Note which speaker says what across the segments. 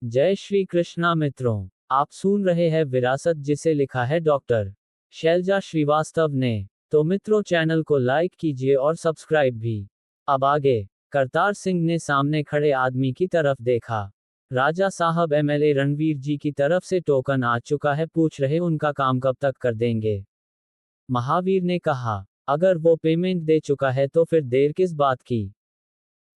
Speaker 1: जय श्री कृष्णा मित्रों, आप सुन रहे हैं विरासत जिसे लिखा है डॉक्टर शैलजा श्रीवास्तव ने। तो मित्रों, चैनल को लाइक कीजिए और सब्सक्राइब भी। अब आगे। करतार सिंह ने सामने खड़े आदमी की तरफ देखा। राजा साहब, एमएलए रणवीर जी की तरफ से टोकन आ चुका है, पूछ रहे उनका काम कब तक कर देंगे। महावीर ने कहा, अगर वो पेमेंट दे चुका है तो फिर देर किस बात की,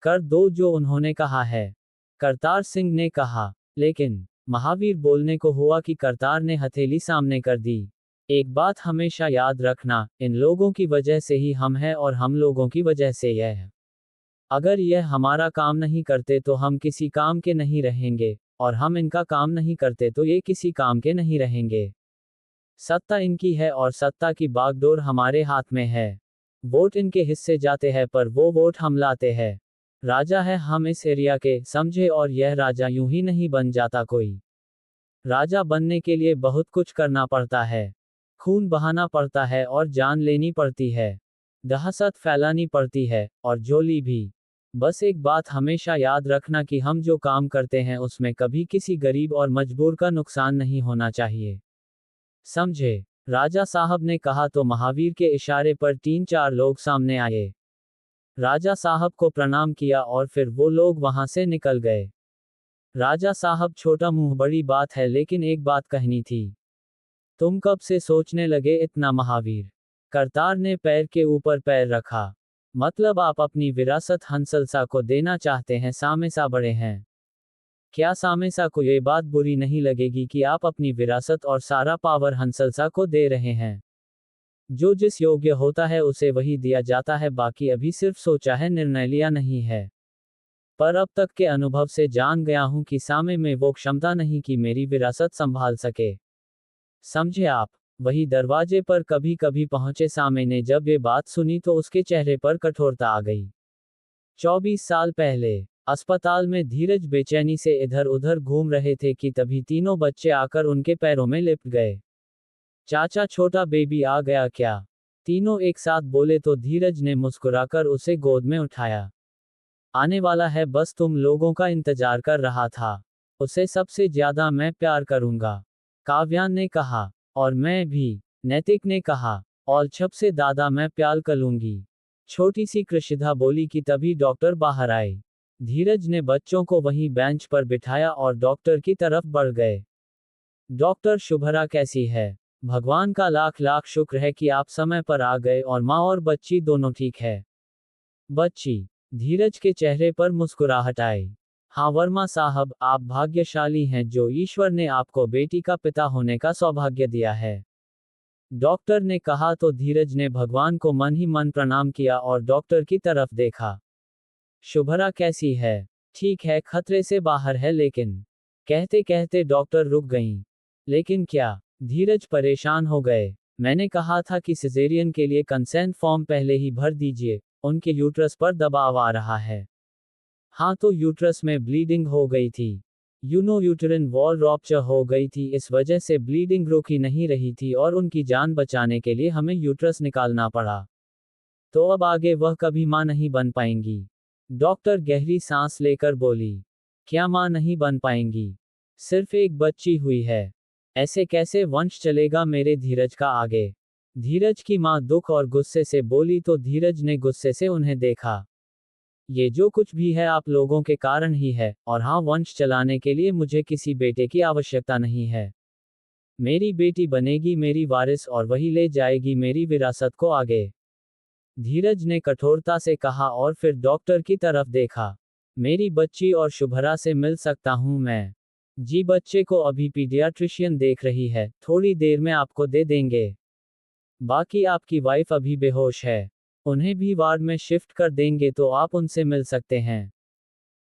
Speaker 1: कर दो जो उन्होंने कहा है। करतार सिंह ने कहा। लेकिन महावीर बोलने को हुआ कि करतार ने हथेली सामने कर दी। एक बात हमेशा याद रखना, इन लोगों की वजह से ही हम हैं और हम लोगों की वजह से यह है। अगर यह हमारा काम नहीं करते तो हम किसी काम के नहीं रहेंगे, और हम इनका काम नहीं करते तो ये किसी काम के नहीं रहेंगे। सत्ता इनकी है और सत्ता की बागडोर हमारे हाथ में है। वोट इनके हिस्से जाते हैं पर वो वोट हम लाते हैं। राजा है हम इस एरिया के, समझे, और यह राजा यूं ही नहीं बन जाता कोई। राजा बनने के लिए बहुत कुछ करना पड़ता है। खून बहाना पड़ता है और जान लेनी पड़ती है। दहशत फैलानी पड़ती है, और झोली भी। बस एक बात हमेशा याद रखना कि हम जो काम करते हैं उसमें कभी किसी गरीब और मजबूर का नुकसान नहीं होना चाहिए, समझे। राजा साहब ने कहा तो महावीर के इशारे पर 3-4 लोग सामने आए। राजा साहब को प्रणाम किया और फिर वो लोग वहां से निकल गए। राजा साहब, छोटा मुंह बड़ी बात है, लेकिन एक बात कहनी थी। तुम कब से सोचने लगे इतना महावीर? करतार ने पैर के ऊपर पैर रखा। मतलब आप अपनी विरासत हंसलसा को देना चाहते हैं? सामेसा बड़े हैं। क्या सामेसा को ये बात बुरी नहीं लगेगी कि आप अपनी विरासत और सारा पावर हंसलसा को दे रहे हैं? जो जिस योग्य होता है उसे वही दिया जाता है, बाकी अभी सिर्फ सोचा है, निर्णय लिया नहीं है। पर अब तक के अनुभव से जान गया हूं कि सामे में वो क्षमता नहीं कि मेरी विरासत संभाल सके, समझे आप। वही दरवाजे पर कभी कभी पहुंचे सामे ने जब ये बात सुनी तो उसके चेहरे पर कठोरता आ गई। 24 साल पहले अस्पताल में धीरज बेचैनी से इधर उधर घूम रहे थे कि तभी तीनों बच्चे आकर उनके पैरों में लिपट गए। चाचा, छोटा बेबी आ गया क्या? तीनों एक साथ बोले तो धीरज ने मुस्कुराकर उसे गोद में उठाया। आने वाला है, बस तुम लोगों का इंतजार कर रहा था। उसे सबसे ज्यादा मैं प्यार करूंगा, काव्यान ने कहा। और मैं भी, नैतिक ने कहा। और छप से दादा मैं प्यार करूंगी, छोटी सी कृषिधा बोली कि तभी डॉक्टर बाहर आए। धीरज ने बच्चों को वहीं बेंच पर बिठाया और डॉक्टर की तरफ बढ़ गए। डॉक्टर, शुभरा कैसी है? भगवान का लाख लाख शुक्र है कि आप समय पर आ गए और माँ और बच्ची दोनों ठीक है। बच्ची? धीरज के चेहरे पर मुस्कुराहट आई। हाँ वर्मा साहब, आप भाग्यशाली हैं जो ईश्वर ने आपको बेटी का पिता होने का सौभाग्य दिया है, डॉक्टर ने कहा। तो धीरज ने भगवान को मन ही मन प्रणाम किया और डॉक्टर की तरफ देखा। शुभरा कैसी है? ठीक है, खतरे से बाहर है, लेकिन कहते कहते डॉक्टर रुक गईं। लेकिन क्या? धीरज परेशान हो गए। मैंने कहा था कि सिजेरियन के लिए कंसेंट फॉर्म पहले ही भर दीजिए, उनके यूट्रस पर दबाव आ रहा है। हाँ, तो यूट्रस में ब्लीडिंग हो गई थी। यूटेरिन वॉल रॉप्चर हो गई थी, इस वजह से ब्लीडिंग रुक ही नहीं रही थी और उनकी जान बचाने के लिए हमें यूट्रस निकालना पड़ा। तो अब आगे वह कभी मां नहीं बन पाएंगी। डॉक्टर गहरी सांस लेकर बोली। क्या मां नहीं बन पाएंगी? सिर्फ एक बच्ची हुई है, ऐसे कैसे वंश चलेगा मेरे धीरज का आगे? धीरज की मां दुख और गुस्से से बोली तो धीरज ने गुस्से से उन्हें देखा। ये जो कुछ भी है आप लोगों के कारण ही है, और हाँ, वंश चलाने के लिए मुझे किसी बेटे की आवश्यकता नहीं है। मेरी बेटी बनेगी मेरी वारिस और वही ले जाएगी मेरी विरासत को आगे, धीरज ने कठोरता से कहा और फिर डॉक्टर की तरफ देखा। मेरी बच्ची और शुभरा से मिल सकता हूं मैं? जी, बच्चे को अभी पीडियाट्रिशियन देख रही है, थोड़ी देर में आपको दे देंगे। बाकी आपकी वाइफ अभी बेहोश है, उन्हें भी वार्ड में शिफ्ट कर देंगे तो आप उनसे मिल सकते हैं,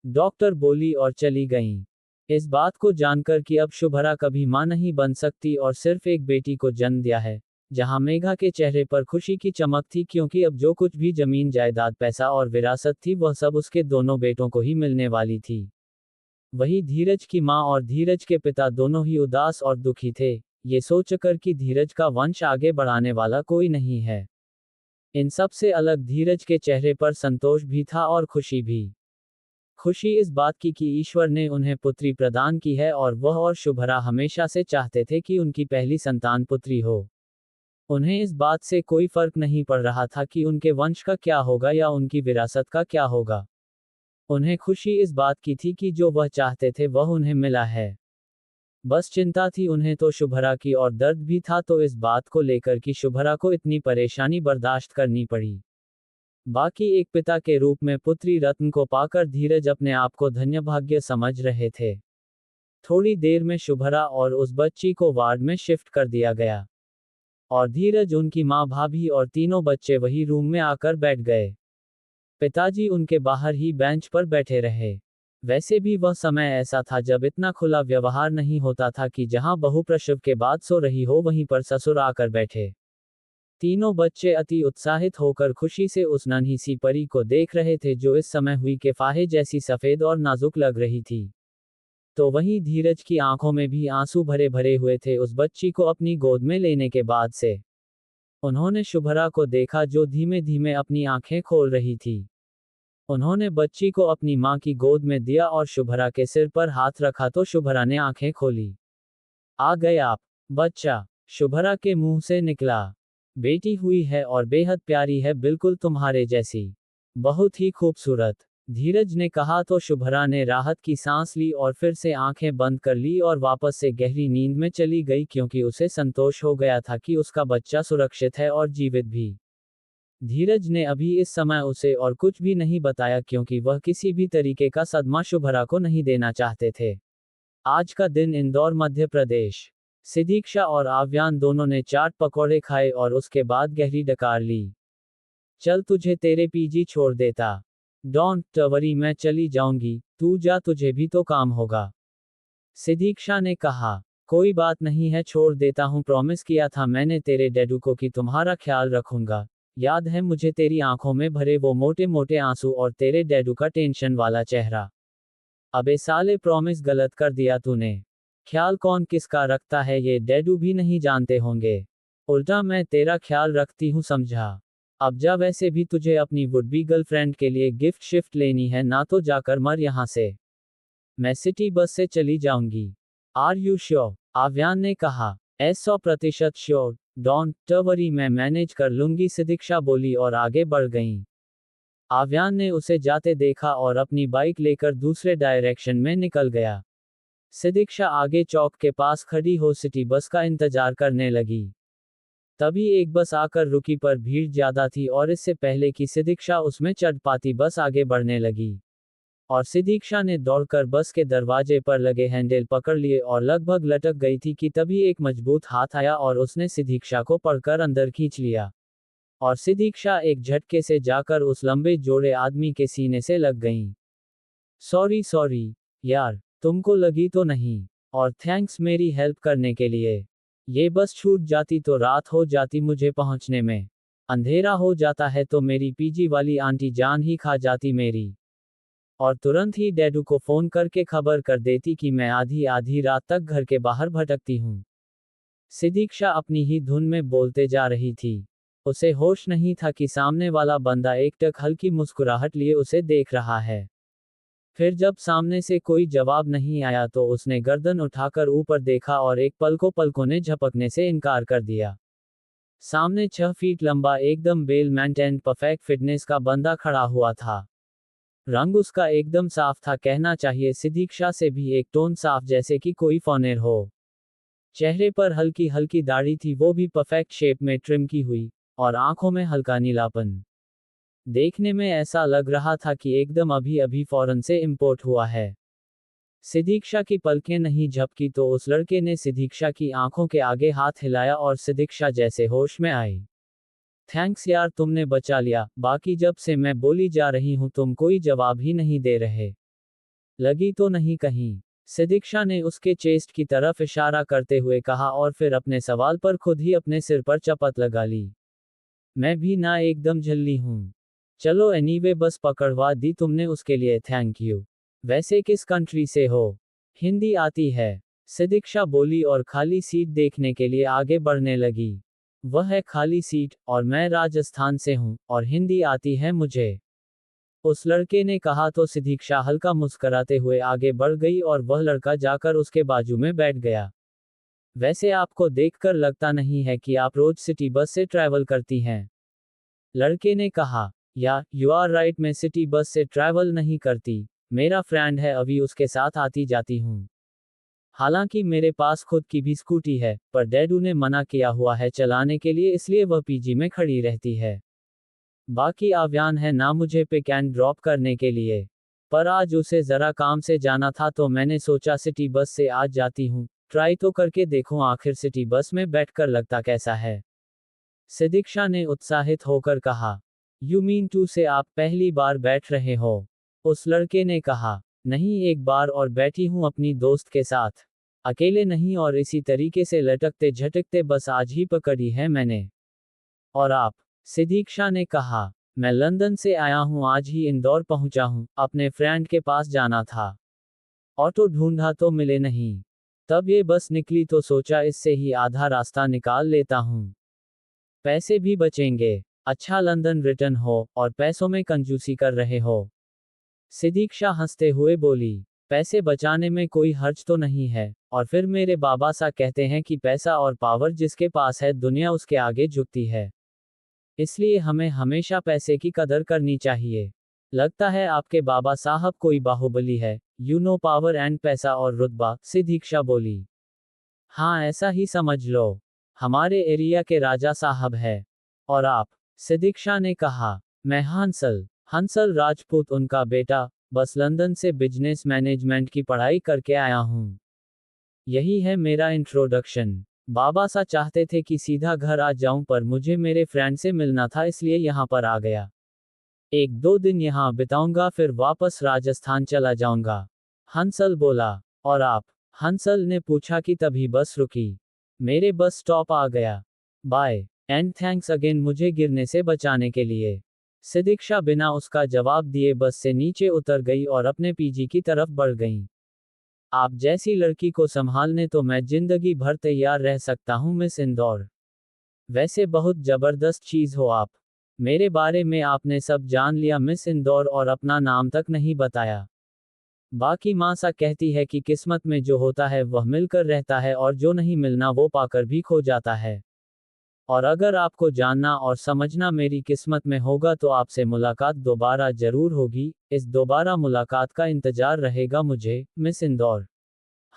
Speaker 1: डॉक्टर बोली और चली गईं। इस बात को जानकर कि अब शुभरा कभी मां नहीं बन सकती और सिर्फ एक बेटी को जन्म दिया है, जहां मेघा के चेहरे पर खुशी की चमक थी, क्योंकि अब जो कुछ भी जमीन जायदाद पैसा और विरासत थी वह सब उसके दोनों बेटों को ही मिलने वाली थी। वही धीरज की मां और धीरज के पिता दोनों ही उदास और दुखी थे, ये सोचकर कि धीरज का वंश आगे बढ़ाने वाला कोई नहीं है। इन सब से अलग धीरज के चेहरे पर संतोष भी था और खुशी भी। खुशी इस बात की कि ईश्वर ने उन्हें पुत्री प्रदान की है और वह और शुभरा हमेशा से चाहते थे कि उनकी पहली संतान पुत्री हो। उन्हें इस बात से कोई फर्क नहीं पड़ रहा था कि उनके वंश का क्या होगा या उनकी विरासत का क्या होगा। उन्हें खुशी इस बात की थी कि जो वह चाहते थे वह उन्हें मिला है। बस चिंता थी उन्हें तो शुभरा की, और दर्द भी था तो इस बात को लेकर कि शुभरा को इतनी परेशानी बर्दाश्त करनी पड़ी। बाकी एक पिता के रूप में पुत्री रत्न को पाकर धीरज अपने आप को धन्यभाग्य समझ रहे थे। थोड़ी देर में शुभरा और उस बच्ची को वार्ड में शिफ्ट कर दिया गया और धीरज, उनकी माँ, भाभी और तीनों बच्चे वही रूम में आकर बैठ गए। पिताजी उनके बाहर ही बेंच पर बैठे रहे। वैसे भी वह समय ऐसा था जब इतना खुला व्यवहार नहीं होता था कि जहां बहू प्रसव के बाद सो रही हो वहीं पर ससुर आकर बैठे। तीनों बच्चे अति उत्साहित होकर खुशी से उस नन्ही सी परी को देख रहे थे जो इस समय हुई के फाहे जैसी सफेद और नाजुक लग रही थी। तो वहीं धीरज की आंखों में भी आंसू भरे भरे हुए थे उस बच्ची को अपनी गोद में लेने के बाद से। उन्होंने शुभरा को देखा जो धीमे धीमे अपनी आंखें खोल रही थी। उन्होंने बच्ची को अपनी मां की गोद में दिया और शुभरा के सिर पर हाथ रखा तो शुभरा ने आंखें खोली। आ गए आप, बच्चा, शुभरा के मुंह से निकला। बेटी हुई है और बेहद प्यारी है, बिल्कुल तुम्हारे जैसी, बहुत ही खूबसूरत, धीरज ने कहा तो शुभरा ने राहत की सांस ली और फिर से आंखें बंद कर ली और वापस से गहरी नींद में चली गई, क्योंकि उसे संतोष हो गया था कि उसका बच्चा सुरक्षित है और जीवित भी। धीरज ने अभी इस समय उसे और कुछ भी नहीं बताया क्योंकि वह किसी भी तरीके का सदमा शुभरा को नहीं देना चाहते थे। आज का दिन इंदौर, मध्य प्रदेश। सिदीक्षा और आव्यान दोनों ने चाट पकौड़े खाए और उसके बाद गहरी डकार ली। चल तुझे तेरे पीजी छोड़ देता। डोंट वरी, मैं चली जाऊंगी, तू जा, तुझे भी तो काम होगा। सिदीक्षा ने कहा, कोई बात नहीं है, छोड़ देता हूँ, प्रॉमिस किया था मैंने तेरे डैडू को कि तुम्हारा ख्याल रखूंगा। याद है मुझे तेरी आंखों में भरे वो मोटे मोटे आंसू और तेरे डैडू का टेंशन वाला चेहरा। अबे साले, प्रॉमिस गलत कर दिया तूने। ख्याल कौन किसका रखता है ये डैडू भी नहीं जानते होंगे। उल्टा मैं तेरा ख्याल रखती हूँ, समझा। अब जा, वैसे भी तुझे अपनी वुड बी गर्लफ्रेंड के लिए गिफ्ट शिफ्ट लेनी है ना, तो जाकर मर यहाँ से। मैं सिटी बस से चली जाऊंगी। Are you sure? आव्यान ने कहा। 100% श्योर, डोंट वरी, मैं मैनेज कर लूंगी, सिदीक्षा बोली और आगे बढ़ गईं। आव्यान ने उसे जाते देखा और अपनी बाइक लेकर दूसरे डायरेक्शन में निकल गया। सिदीक्षा आगे चौक के पास खड़ी हो सिटी बस का इंतजार करने लगी। तभी एक बस आकर रुकी, पर भीड़ ज्यादा थी और इससे पहले कि सिदीक्षा उसमें चढ़ पाती बस आगे बढ़ने लगी और सिदीक्षा ने दौड़कर बस के दरवाजे पर लगे हैंडल पकड़ लिए और लगभग लटक गई थी कि तभी एक मजबूत हाथ आया और उसने सिदीक्षा को पकड़कर अंदर खींच लिया और सिदीक्षा एक झटके से जाकर उस लंबे जोड़े आदमी के सीने से लग गईं। सॉरी यार, तुमको लगी तो नहीं, और थैंक्स मेरी हेल्प करने के लिए। ये बस छूट जाती तो रात हो जाती मुझे पहुंचने में, अंधेरा हो जाता है तो मेरी पीजी वाली आंटी जान ही खा जाती मेरी, और तुरंत ही डैडू को फोन करके खबर कर देती कि मैं आधी आधी रात तक घर के बाहर भटकती हूँ। सिदीक्षा अपनी ही धुन में बोलते जा रही थी। उसे होश नहीं था कि सामने वाला बंदा एकटक हल्की मुस्कुराहट लिए उसे देख रहा है। फिर जब सामने से कोई जवाब नहीं आया तो उसने गर्दन उठाकर ऊपर देखा और एक पलकों ने झपकने से इनकार कर दिया। सामने 6 फीट लंबा, एकदम वेल मेंटेन्ड, परफेक्ट फिटनेस का बंदा खड़ा हुआ था। रंग उसका एकदम साफ था, कहना चाहिए सिदीक्षा से भी एक टोन साफ, जैसे कि कोई फॉनेर हो। चेहरे पर हल्की हल्की दाढ़ी थी, वो भी परफेक्ट शेप में ट्रिम की हुई, और आंखों में हल्का नीलापन। देखने में ऐसा लग रहा था कि एकदम अभी अभी फॉरेन से इंपोर्ट हुआ है। सिदीक्षा की पलकें नहीं झपकी तो उस लड़के ने सिदीक्षा की आंखों के आगे हाथ हिलाया और सिदीक्षा जैसे होश में आई। थैंक्स यार, तुमने बचा लिया, बाकी जब से मैं बोली जा रही हूं तुम कोई जवाब ही नहीं दे रहे। लगी तो नहीं कहीं? सिदीक्षा ने उसके चेस्ट की तरफ इशारा करते हुए कहा और फिर अपने सवाल पर खुद ही अपने सिर पर चपत लगा ली। मैं भी ना एकदम झल्ली हूं। चलो एनीवे, बस पकड़वा दी तुमने, उसके लिए थैंक यू। वैसे किस कंट्री से हो? हिंदी आती है? सिदीक्षा बोली और खाली सीट देखने के लिए आगे बढ़ने लगी। वह है खाली सीट, और मैं राजस्थान से हूँ, और हिंदी आती है मुझे। उस लड़के ने कहा तो सिद्धीक्षा हल्का मुस्कुराते हुए आगे बढ़ गई और वह लड़का जाकर उसके बाजू में बैठ गया। वैसे आपको देखकर लगता नहीं है कि आप रोज सिटी बस से ट्रैवल करती हैं। लड़के ने कहा, या यू आर राइट, मैं सिटी बस से ट्रैवल नहीं करती। मेरा फ्रेंड है, अभी उसके साथ आती जाती हूँ। हालांकि मेरे पास खुद की भी स्कूटी है, पर डैडू ने मना किया हुआ है चलाने के लिए, इसलिए वह पीजी में खड़ी रहती है। बाकी आव्यान है ना मुझे पिक एंड ड्रॉप करने के लिए। पर आज उसे जरा काम से जाना था तो मैंने सोचा सिटी बस से आज जाती हूँ, ट्राई तो करके देखूं आखिर सिटी बस में बैठकर लगता कैसा है। सिद्धीक्षा ने उत्साहित होकर कहा, यू मीन टू से आप पहली बार बैठ रहे हो? उस लड़के ने कहा, नहीं, एक बार और बैठी हूं अपनी दोस्त के साथ। अकेले नहीं, और इसी तरीके से लटकते झटकते बस आज ही पकड़ी है मैंने। और आप? सिद्धीक्षा ने कहा, मैं लंदन से आया हूं, आज ही इंदौर पहुंचा हूं, अपने फ्रेंड के पास जाना था। ऑटो ढूंढा तो मिले नहीं। तब ये बस निकली तो सोचा इससे ही आधा रास्ता निकाल लेता हूं। पैसे भी बचेंगे। अच्छा लंदन रिटर्न हो, और पैसों में कंजूसी कर रहे हो? सिद्धीक्षा हंसते हुए बोली, पैसे बचाने में कोई हर्ज तो नहीं है, और फिर मेरे बाबा सा कहते हैं कि पैसा और पावर जिसके पास है दुनिया उसके आगे झुकती है। इसलिए हमें हमेशा पैसे की कदर करनी चाहिए। लगता है आपके बाबा साहब कोई बाहुबली है, यू नो, पावर एंड पैसा और रुतबा, सिद्धीक्षा बोली। हाँ, ऐसा ही समझ लो। हमारे एरिया के राजा साहब है। और आप? सिद्धीक्षा ने कहा, मैं हंसल। हंसल राजपूत उनका बेटा, बस लंदन से बिजनेस मैनेजमेंट की पढ़ाई करके आया हूँ। यही है मेरा इंट्रोडक्शन। बाबा सा चाहते थे कि सीधा घर आ जाऊं, पर मुझे मेरे फ्रेंड से मिलना था इसलिए यहाँ पर आ गया। एक दो दिन यहाँ बिताऊंगा, फिर वापस राजस्थान चला जाऊंगा। हंसल बोला। और आप? हंसल ने पूछा कि तभी बस रुकी। मेरे बस स्टॉप आ गया। बाय एंड थैंक्स अगेन मुझे गिरने से बचाने के लिए। सिद्धीक्षा बिना उसका जवाब दिए बस से नीचे उतर गई और अपने पीजी की तरफ बढ़ गई। आप जैसी लड़की को संभालने तो मैं जिंदगी भर तैयार रह सकता हूं मिस इंदौर। वैसे बहुत जबरदस्त चीज हो आप। मेरे बारे में आपने सब जान लिया मिस इंदौर, और अपना नाम तक नहीं बताया। बाकी माँ सा कहती है कि किस्मत में जो होता है वह मिलकर रहता है, और जो नहीं मिलना वो पाकर भी खो जाता है। और अगर आपको जानना और समझना मेरी किस्मत में होगा तो आपसे मुलाकात दोबारा जरूर होगी। इस दोबारा मुलाकात का इंतजार रहेगा मुझे, मिस इंदौर।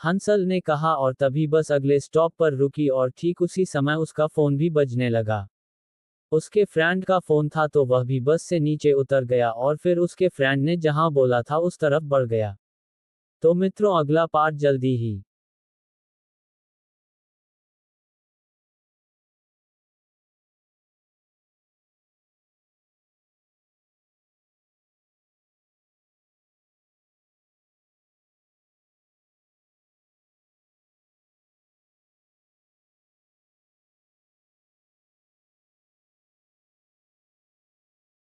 Speaker 1: हंसल ने कहा, और तभी बस अगले स्टॉप पर रुकी और ठीक उसी समय उसका फोन भी बजने लगा। उसके फ्रेंड का फोन था तो वह भी बस से नीचे उतर गया और फिर उसके फ्रेंड ने जहां बोला था उस तरफ बढ़ गया। तो मित्रों, अगला पार्ट जल्दी ही